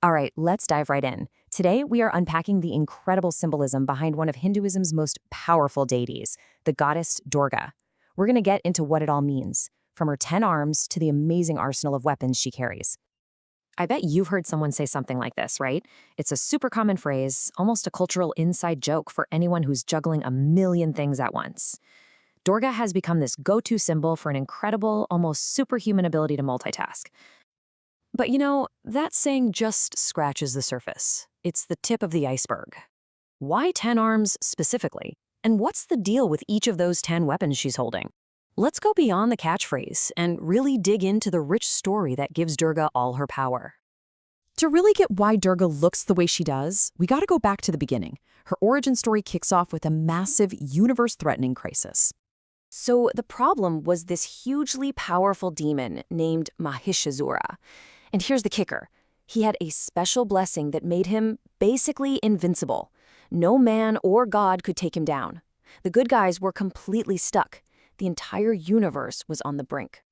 All right, let's dive right in. Today, we are unpacking the incredible symbolism behind one of Hinduism's most powerful deities, the goddess Durga. We're going to get into what it all means, from her 10 arms to the amazing arsenal of weapons she carries. I bet you've heard someone say something like this, right? It's a super common phrase, almost a cultural inside joke for anyone who's juggling a million things at once. Durga has become this go-to symbol for an incredible, almost superhuman ability to multitask. But that saying just scratches the surface. It's the tip of the iceberg. Why 10 arms specifically? And what's the deal with each of those 10 weapons she's holding? Let's go beyond the catchphrase and really dig into the rich story that gives Durga all her power. To really get why Durga looks the way she does, we gotta go back to the beginning. Her origin story kicks off with a massive, universe-threatening crisis. So the problem was this hugely powerful demon named Mahishasura. And here's the kicker. He had a special blessing that made him basically invincible. No man or god could take him down. The good guys were completely stuck. The entire universe was on the brink.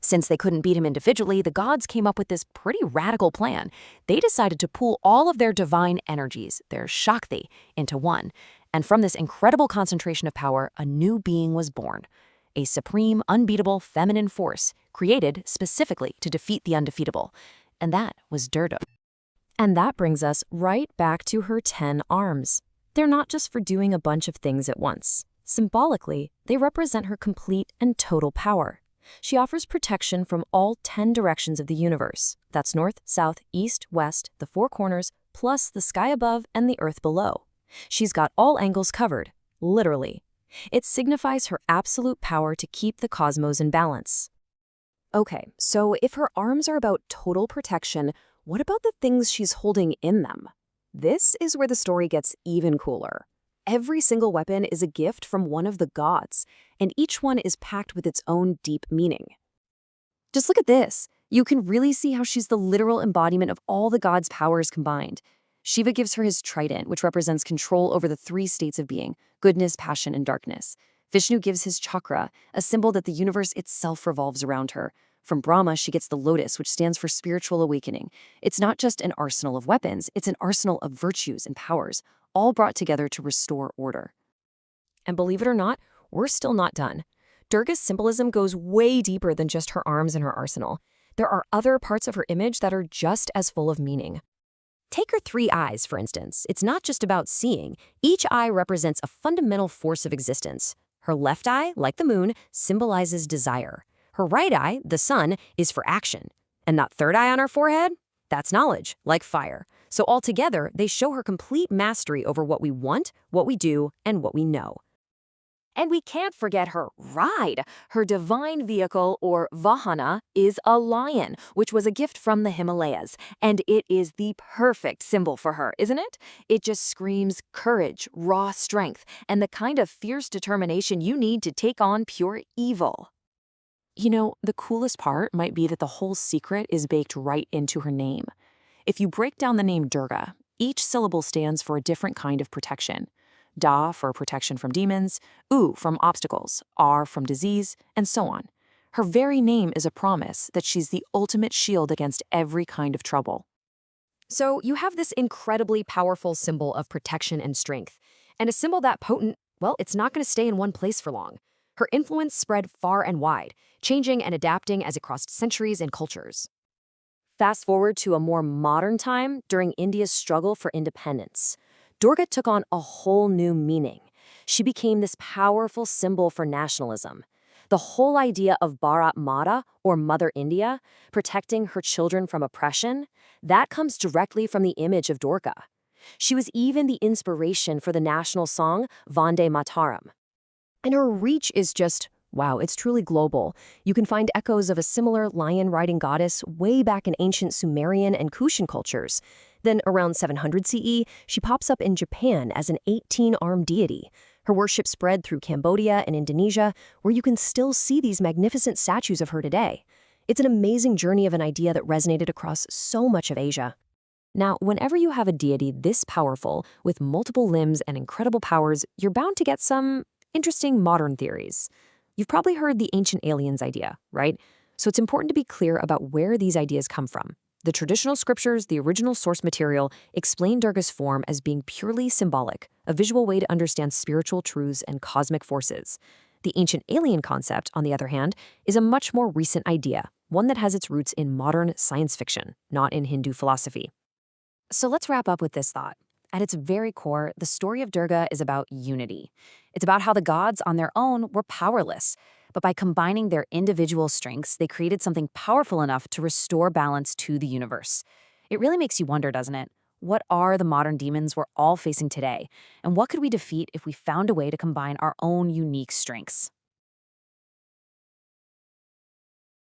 Since they couldn't beat him individually, the gods came up with this pretty radical plan. They decided to pool all of their divine energies, their Shakti, into one. And from this incredible concentration of power, a new being was born. A supreme, unbeatable feminine force created specifically to defeat the undefeatable. And that was Durga. And that brings us right back to her 10 arms. They're not just for doing a bunch of things at once. Symbolically, they represent her complete and total power. She offers protection from all 10 directions of the universe. That's north, south, east, west, the four corners, plus the sky above and the earth below. She's got all angles covered, literally. It signifies her absolute power to keep the cosmos in balance. Okay, so if her arms are about total protection, what about the things she's holding in them? This is where the story gets even cooler. Every single weapon is a gift from one of the gods, and each one is packed with its own deep meaning. Just look at this. You can really see how she's the literal embodiment of all the gods' powers combined. Shiva gives her his trident, which represents control over the 3 states of being, goodness, passion, and darkness. Vishnu gives his chakra, a symbol that the universe itself revolves around her. From Brahma, she gets the lotus, which stands for spiritual awakening. It's not just an arsenal of weapons, it's an arsenal of virtues and powers, all brought together to restore order. And believe it or not, we're still not done. Durga's symbolism goes way deeper than just her arms and her arsenal. There are other parts of her image that are just as full of meaning. Take her 3 eyes, for instance. It's not just about seeing. Each eye represents a fundamental force of existence. Her left eye, like the moon, symbolizes desire. Her right eye, the sun, is for action. And that third eye on her forehead? That's knowledge, like fire. So altogether, they show her complete mastery over what we want, what we do, and what we know. And we can't forget her ride. Her divine vehicle, or vahana, is a lion, which was a gift from the Himalayas. And it is the perfect symbol for her, isn't it? It just screams courage, raw strength, and the kind of fierce determination you need to take on pure evil. The coolest part might be that the whole secret is baked right into her name. If you break down the name Durga, each syllable stands for a different kind of protection. Da for protection from demons, U from obstacles, R from disease, and so on. Her very name is a promise that she's the ultimate shield against every kind of trouble. So you have this incredibly powerful symbol of protection and strength, and a symbol that potent, well, it's not going to stay in one place for long. Her influence spread far and wide, changing and adapting as it crossed centuries and cultures. Fast forward to a more modern time during India's struggle for independence. Durga took on a whole new meaning. She became this powerful symbol for nationalism. The whole idea of Bharat Mata, or Mother India, protecting her children from oppression, that comes directly from the image of Durga. She was even the inspiration for the national song Vande Mataram. And her reach is just, wow, it's truly global. You can find echoes of a similar lion-riding goddess way back in ancient Sumerian and Kushan cultures. Then around 700 CE, she pops up in Japan as an 18-armed deity. Her worship spread through Cambodia and Indonesia, where you can still see these magnificent statues of her today. It's an amazing journey of an idea that resonated across so much of Asia. Now, whenever you have a deity this powerful, with multiple limbs and incredible powers, you're bound to get some interesting modern theories. You've probably heard the ancient aliens idea, right? So it's important to be clear about where these ideas come from. The traditional scriptures, the original source material, explain Durga's form as being purely symbolic, a visual way to understand spiritual truths and cosmic forces. The ancient alien concept, on the other hand, is a much more recent idea, one that has its roots in modern science fiction, not in Hindu philosophy. So let's wrap up with this thought. At its very core, the story of Durga is about unity. It's about how the gods on their own were powerless, but by combining their individual strengths, they created something powerful enough to restore balance to the universe. It really makes you wonder, doesn't it? What are the modern demons we're all facing today? And what could we defeat if we found a way to combine our own unique strengths?